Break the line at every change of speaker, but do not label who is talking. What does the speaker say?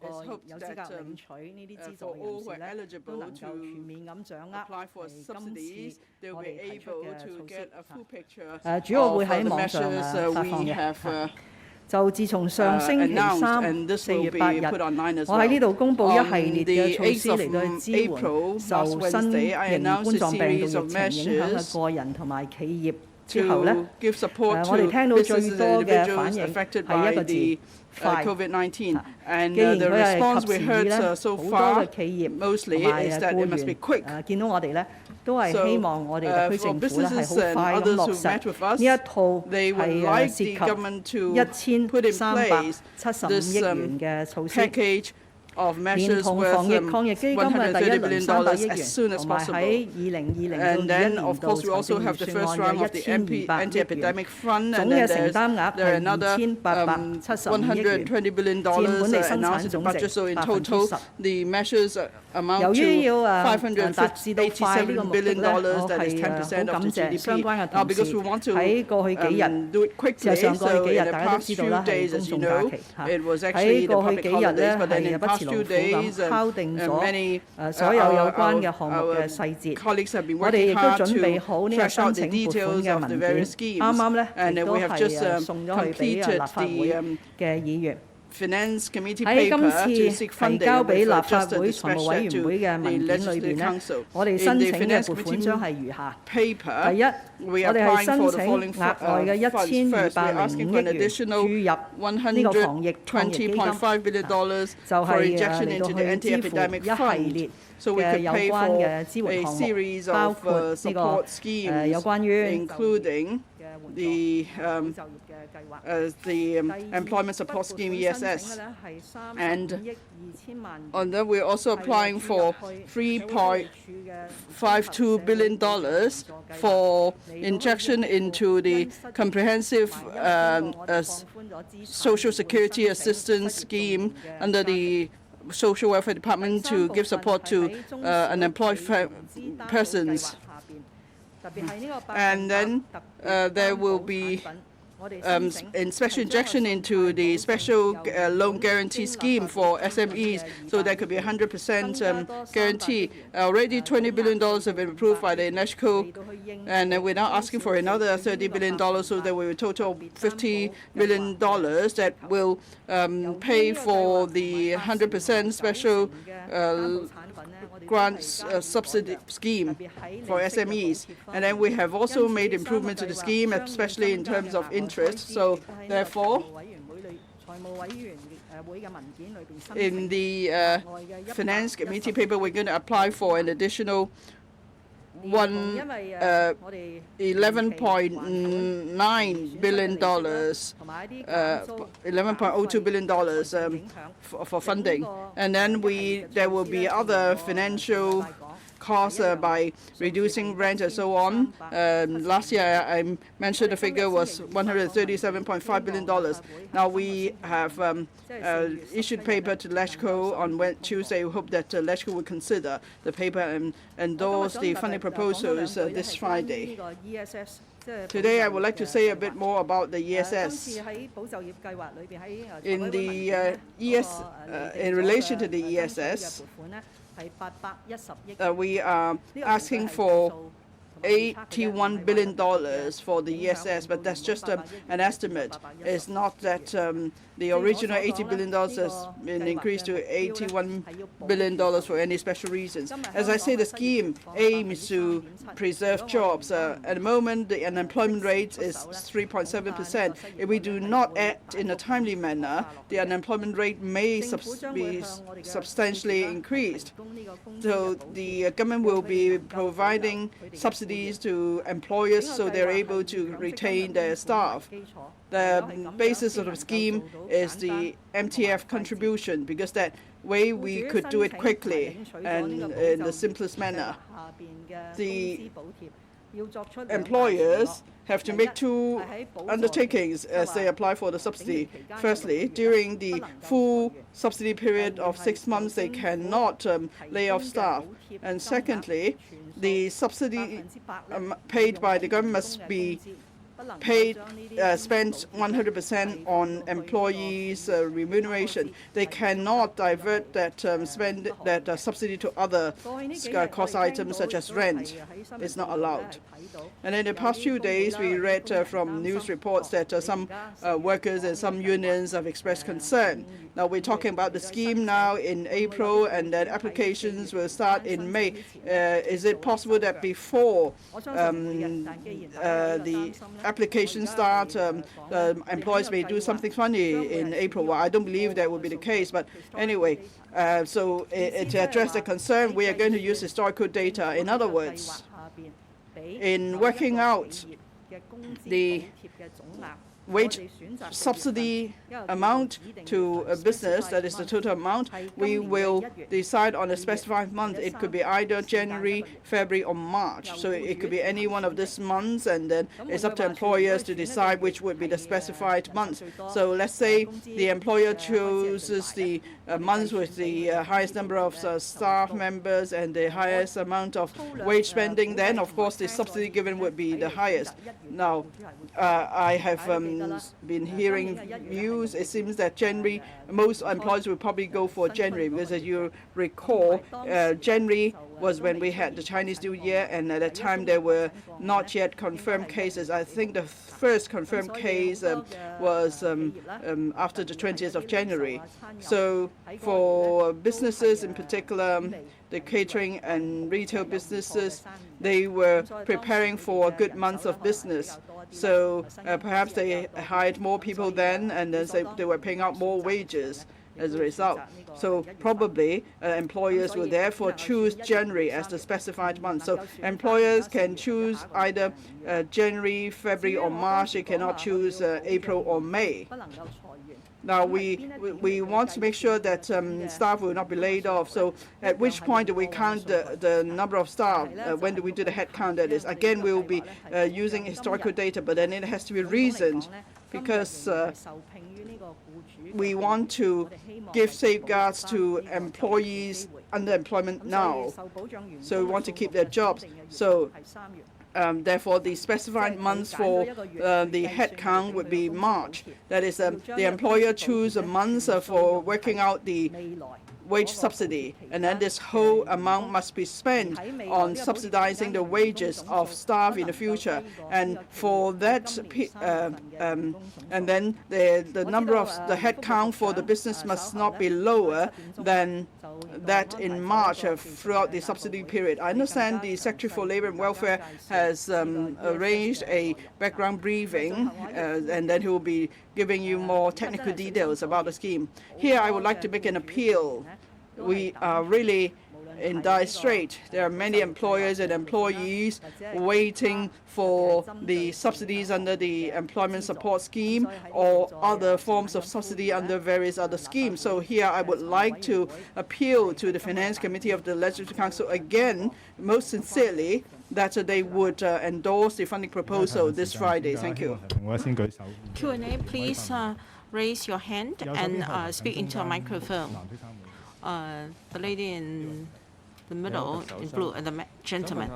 個有資格領取呢啲資助嘅人士咧，都能夠全面咁掌握今次我哋提出嘅措施。主要會喺網上發放嘅。就自從上星期3、4月8日，我喺呢度公布一系列嘅措施嚟到去支援受新型冠狀病毒疫情影響嘅個人同埋企業。之後咧，我哋聽到最多嘅反應係一個字：快。既然佢係及時咧，好多嘅企業同埋僱員見到我哋咧，都係希望我哋特區政府咧係好快咁落實呢一套係涉及1375億元嘅措施。連同防疫抗疫基金嘅第一輪300億元，同埋喺2020到21年度財政預算案嘅1200億元，總嘅承擔額係2870億元，佔本地生產總值10%。由於要達至到快呢個目的咧，我係好感謝相關嘅同事喺過去幾日，事實上過去幾日大家都知道啦，係公眾假期喺過去幾日咧係不辭勞苦咁敲定咗所有有關嘅項目嘅細節。我哋亦都準備好呢個申請撥款嘅文件，啱啱咧亦都係送咗去俾立法會嘅議員。喺今次提交俾立法會財務委員會嘅文件裏邊呢，我哋申請嘅撥款將係如下：第一，我哋係申請額外嘅1205億元注入呢個防疫抗疫基金，就係嚟到去支付一系列嘅有關嘅支援項目，包括呢個有關於
the Employment Support Scheme ESS, and then we're also applying for $3.52 billion for injection into the comprehensive Social Security Assistance Scheme under the Social Welfare Department to give support to unemployed persons. And then there will be special injection into the special loan guarantee scheme for SMEs, so there could be 100% guarantee. Already $20 billion have been approved by the UNESCO, and we're now asking for another $30 billion, so that we will total $50 billion that will pay for the 100% special grants subsidy scheme for SMEs. And then we have also made improvements to the scheme, especially in terms of interest. So therefore, in the Finance Committee paper, we're going to apply for an additional $11.9 billion, $11.02 billion for funding. And then there will be other financial costs by reducing rent and so on. Last year, I mentioned the figure was $137.5 billion. Now we have issued paper to LESCO on Tuesday. We hope that LESCO will consider the paper and endorse the funding proposals this Friday. Today, I would like to say a bit more about the ESS. In the in relation to the ESS, we are asking for $81 billion for the ESS, but that's just an estimate. It's not that the original $80 billion has been increased to $81 billion for any special reasons. As I say, the scheme aims to preserve jobs. At the moment, the unemployment rate is 3.7%. If we do not act in a timely manner, the unemployment rate may be substantially increased. So the government will be providing subsidies to employers so they're able to retain their staff. The basis of the scheme is the MTF contribution, because that way we could do it quickly and in the simplest manner. The employers have to make two undertakings as they apply for the subsidy. Firstly, during the full subsidy period of 6 months, they cannot lay off staff. And secondly, the subsidy paid by the government must be spend 100% on employees' remuneration. They cannot divert that subsidy to other cost items such as rent. It's not allowed. And in the past few days, we read from news reports that some workers and some unions have expressed concern. Now we're talking about the scheme now in April, and then applications will start in May. Is it possible that before the application start, employers may do something funny in April? Well, I don't believe that will be the case, but anyway, to address the concern, we are going to use historical data. In other words, in working out the wage subsidy amount to a business, that is the total amount, we will decide on a specified month. It could be either January, February, or March. So it could be any one of these months, and then it's up to employers to decide which would be the specified months. So let's say the employer chooses the months with the highest number of staff members and the highest amount of wage spending, then of course the subsidy given would be the highest. Now, I have been hearing views. It seems that January, most employers will probably go for January, because as you recall, January was when we had the Chinese New Year, and at that time there were not yet confirmed cases. I think the first confirmed case was after the 20th of January. So for businesses in particular, the catering and retail businesses, they were preparing for a good month of business. So perhaps they hired more people then, and then they were paying out more wages as a result. So probably employers will therefore choose January as the specified month. So employers can choose either January, February, or March. They cannot choose April or May. Now, we want to make sure that staff will not be laid off. So at which point do we count the number of staff? When do we do the head count, that is? Again, we will be using historical data, but then it has to be reasoned, because we want to give safeguards to employees under employment now. So we want to keep their jobs. So therefore, the specified months for the head count would be March. That is, the employer choose a month for working out the wage subsidy, and then this whole amount must be spent on subsidizing the wages of staff in the future. And for that, and then the number of the head count for the business must not be lower than that in March throughout the subsidy period. I understand the Secretary for Labour and Welfare has arranged a background briefing, and then he will be giving you more technical details about the scheme. Here, I would like to make an appeal. We are really in dire strait. There are many employers and employees waiting for the subsidies under the employment support scheme or other forms of subsidy under various other schemes. So here I would like to appeal to the Finance Committee of the Legislative Council again, most sincerely, that they would endorse the funding proposal this Friday. Thank you.
Q&A, please raise your hand and speak into a microphone. The lady in the middle in blue and the gentleman.